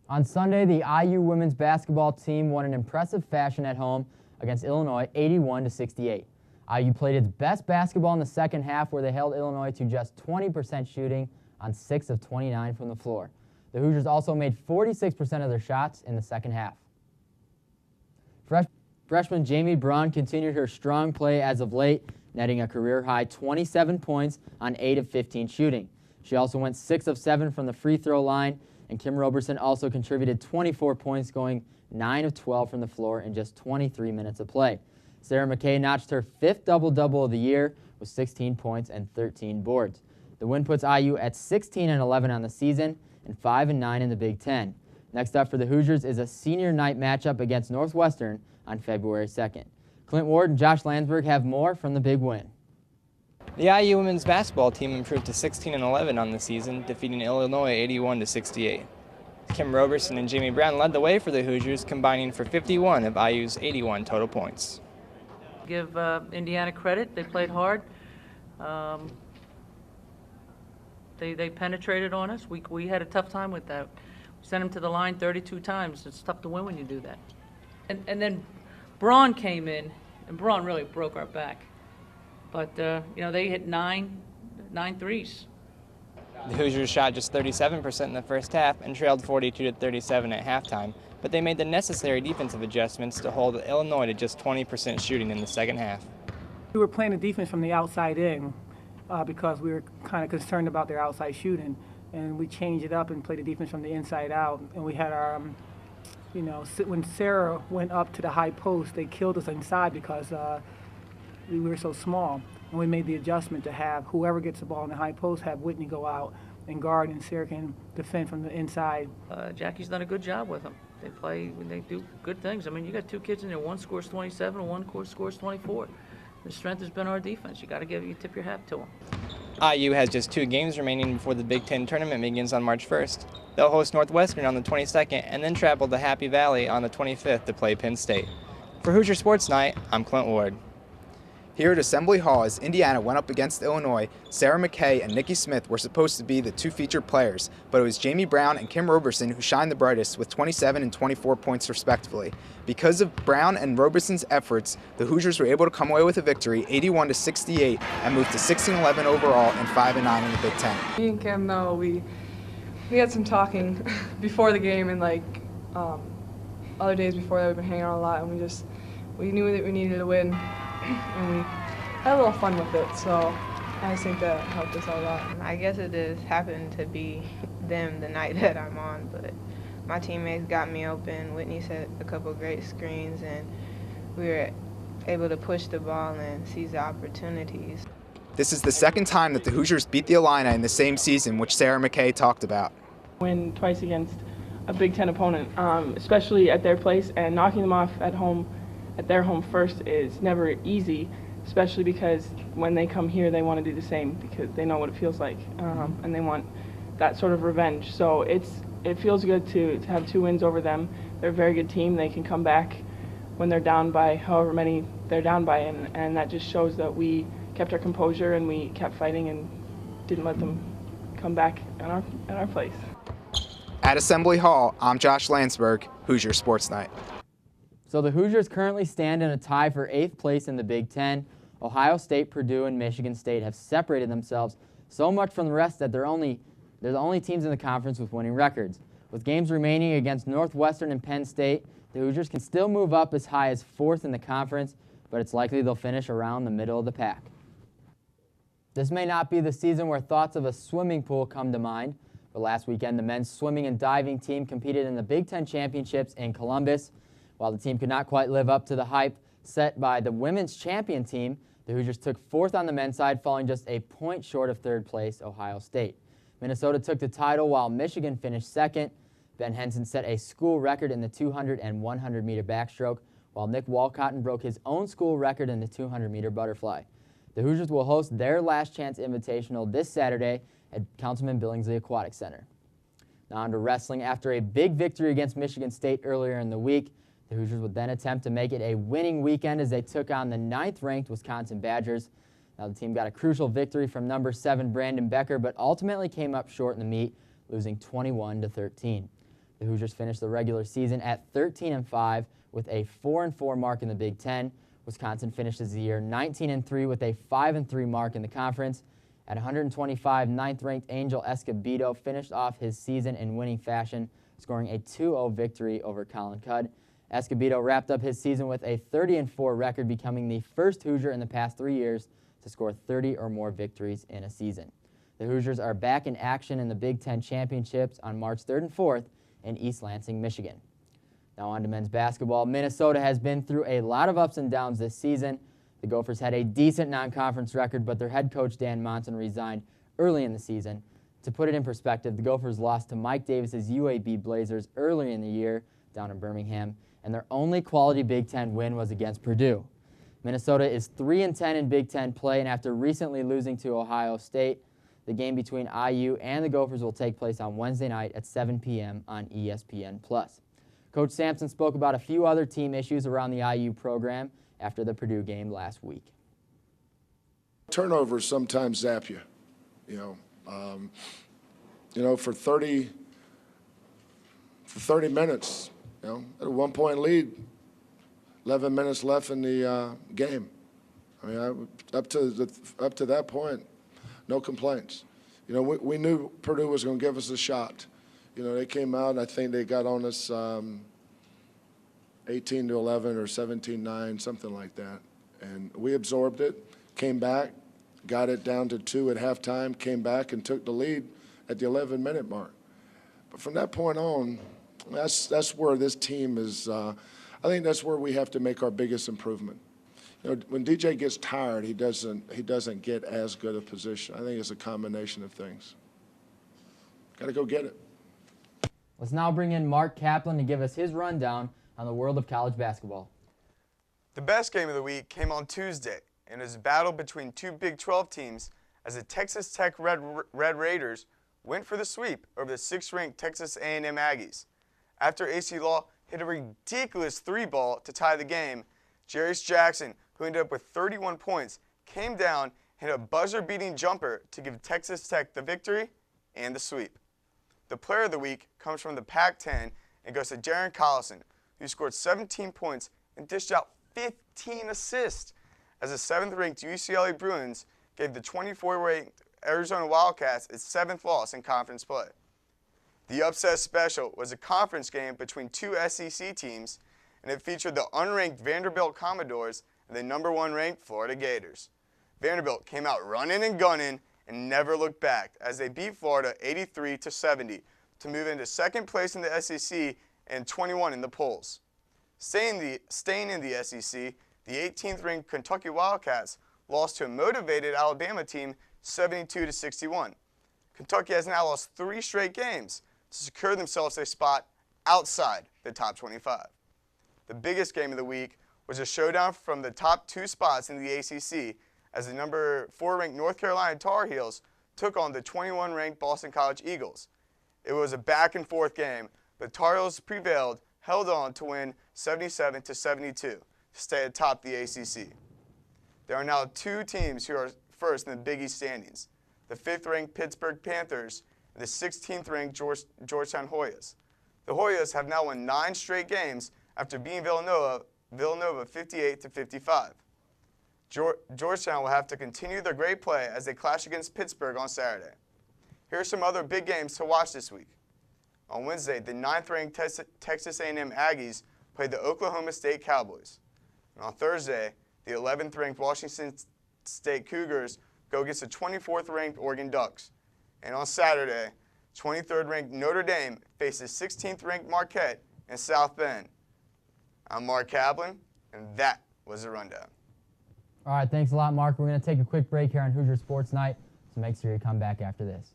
On Sunday, the IU women's basketball team won in impressive fashion at home against Illinois 81-68. IU played its best basketball in the second half, where they held Illinois to just 20% shooting on 6 of 29 from the floor. The Hoosiers also made 46% of their shots in the second half. Freshman Jamie Braun continued her strong play as of late, netting a career-high 27 points on 8 of 15 shooting. She also went 6 of 7 from the free throw line, and Kim Roberson also contributed 24 points, going 9 of 12 from the floor in just 23 minutes of play. Sarah McKay notched her 5th double-double of the year with 16 points and 13 boards. The win puts IU at 16-11 on the season and 5-9 in the Big Ten. Next up for the Hoosiers is a senior night matchup against Northwestern on February 2nd. Clint Ward and Josh Landsberg have more from the big win. The IU women's basketball team improved to 16-11 on the season, defeating Illinois 81-68. Kim Roberson and Jamie Brown led the way for the Hoosiers, combining for 51 of IU's 81 total points. Give Indiana credit. They played hard. They penetrated on us. We had a tough time with that. We sent them to the line 32 times. It's tough to win when you do that. And then Braun came in, and Braun really broke our back. But, you know, they hit nine threes. The Hoosiers shot just 37% in the first half and trailed 42-37 at halftime, but they made the necessary defensive adjustments to hold Illinois to just 20% shooting in the second half. We were playing the defense from the outside in because we were kind of concerned about their outside shooting, and we changed it up and played the defense from the inside out. And we had our, you know, when Sarah went up to the high post, they killed us inside because we were so small. And we made the adjustment to have whoever gets the ball in the high post have Whitney go out and guard, and Sarah can defend from the inside. Jackie's done a good job with them. They do good things. I mean, you got two kids in there. One scores 27 and one scores 24. The strength has been our defense. You got to tip your hat to them. IU has just 2 games remaining before the Big Ten tournament begins on March 1st. They'll host Northwestern on the 22nd and then travel to Happy Valley on the 25th to play Penn State. For Hoosier Sports Night, I'm Clint Ward. Here at Assembly Hall, as Indiana went up against Illinois, Sarah McKay and Nikki Smith were supposed to be the 2 featured players, but it was Jamie Brown and Kim Roberson who shined the brightest with 27 and 24 points respectively. Because of Brown and Roberson's efforts, the Hoosiers were able to come away with a victory 81-68 and move to 16-11 overall and 5-9 in the Big Ten. Me and Kim, though, we had some talking before the game, and like other days before that we've been hanging out a lot, and we knew that we needed to win. And we had a little fun with it, so I just think that helped us a lot. I guess it just happened to be them the night that I'm on, but my teammates got me open. Whitney set a couple great screens, and we were able to push the ball and seize the opportunities. This is the second time that the Hoosiers beat the Illini in the same season, which Sarah McKay talked about. Win twice against a Big Ten opponent, especially at their place, and knocking them off at home. At their home first is never easy, especially because when they come here they want to do the same because they know what it feels like, and they want that sort of revenge. So it feels good to have 2 wins over them. They're a very good team. They can come back when they're down by however many they're down by, and that just shows that we kept our composure and we kept fighting and didn't let them come back at our place. At Assembly Hall, I'm Josh Landsberg, Hoosier Sports Night. So the Hoosiers currently stand in a tie for 8th place in the Big Ten. Ohio State, Purdue, and Michigan State have separated themselves so much from the rest that they're the only teams in the conference with winning records. With games remaining against Northwestern and Penn State, the Hoosiers can still move up as high as 4th in the conference, but it's likely they'll finish around the middle of the pack. This may not be the season where thoughts of a swimming pool come to mind, but last weekend the men's swimming and diving team competed in the Big Ten Championships in Columbus. While the team could not quite live up to the hype set by the women's champion team, the Hoosiers took 4th on the men's side, falling just a point short of 3rd place Ohio State. Minnesota took the title while Michigan finished 2nd. Ben Henson set a school record in the 200 and 100-meter backstroke, while Nick Walcotton broke his own school record in the 200-meter butterfly. The Hoosiers will host their Last Chance Invitational this Saturday at Councilman Billingsley Aquatic Center. Now on to wrestling. After a big victory against Michigan State earlier in the week, the Hoosiers would then attempt to make it a winning weekend as they took on the 9th-ranked Wisconsin Badgers. Now the team got a crucial victory from number 7 Brandon Becker, but ultimately came up short in the meet, losing 21-13. The Hoosiers finished the regular season at 13-5 with a 4-4 mark in the Big Ten. Wisconsin finishes the year 19-3 with a 5-3 mark in the conference. At 125, ninth-ranked Angel Escobedo finished off his season in winning fashion, scoring a 2-0 victory over Colin Cudd. Escobedo wrapped up his season with a 30-4 record, becoming the first Hoosier in the past 3 years to score 30 or more victories in a season. The Hoosiers are back in action in the Big Ten Championships on March 3rd and 4th in East Lansing, Michigan. Now on to men's basketball. Minnesota has been through a lot of ups and downs this season. The Gophers had a decent non-conference record, but their head coach Dan Monson resigned early in the season. To put it in perspective, the Gophers lost to Mike Davis's UAB Blazers early in the year down in Birmingham, and their only quality Big Ten win was against Purdue. Minnesota is 3-10 in Big Ten play, and after recently losing to Ohio State, the game between IU and the Gophers will take place on Wednesday night at 7 p.m. on ESPN+. Coach Sampson spoke about a few other team issues around the IU program after the Purdue game last week. Turnovers sometimes zap you, for 30 minutes, at a 1-point lead, 11 minutes left in the game. I mean, up to that point, no complaints. We knew Purdue was going to give us a shot. They came out, and I think they got on us 18-11 or 17-9, something like that. And we absorbed it, came back, got it down to 2 at halftime, came back and took the lead at the 11-minute mark. But from that point on, that's where this team is. I think that's where we have to make our biggest improvement. When DJ gets tired, he doesn't get as good a position. I think it's a combination of things. Got to go get it. Let's now bring in Mark Kaplan to give us his rundown on the world of college basketball. The best game of the week came on Tuesday, and it was a battle between two Big 12 teams as the Texas Tech Red Raiders went for the sweep over the 6th-ranked Texas A&M Aggies. After AC Law hit a ridiculous 3-ball to tie the game, Jarius Jackson, who ended up with 31 points, came down, hit a buzzer-beating jumper to give Texas Tech the victory and the sweep. The player of the week comes from the Pac-10 and goes to Darren Collison, who scored 17 points and dished out 15 assists as the 7th-ranked UCLA Bruins gave the 24th-ranked Arizona Wildcats its 7th loss in conference play. The upset special was a conference game between two SEC teams, and it featured the unranked Vanderbilt Commodores and the #1 ranked Florida Gators. Vanderbilt came out running and gunning and never looked back as they beat Florida 83-70 to move into 2nd place in the SEC and 21 in the polls. Staying in the SEC, the 18th-ranked Kentucky Wildcats lost to a motivated Alabama team 72-61. Kentucky has now lost 3 straight games to secure themselves a spot outside the top 25. The biggest game of the week was a showdown from the top 2 spots in the ACC as the #4-ranked North Carolina Tar Heels took on the 21-ranked Boston College Eagles. It was a back-and-forth game, but Tar Heels prevailed, held on to win 77-72 to stay atop the ACC. There are now 2 teams who are first in the Big East standings, the 5th-ranked Pittsburgh Panthers and the 16th-ranked Georgetown Hoyas. The Hoyas have now won 9 straight games after beating Villanova 58-55. Georgetown will have to continue their great play as they clash against Pittsburgh on Saturday. Here are some other big games to watch this week. On Wednesday, the 9th-ranked Texas A&M Aggies played the Oklahoma State Cowboys. And on Thursday, the 11th-ranked Washington State Cougars go against the 24th-ranked Oregon Ducks. And on Saturday, 23rd-ranked Notre Dame faces 16th-ranked Marquette in South Bend. I'm Mark Kaplan, and that was the rundown. All right, thanks a lot, Mark. We're going to take a quick break here on Hoosier Sports Night, so make sure you come back after this.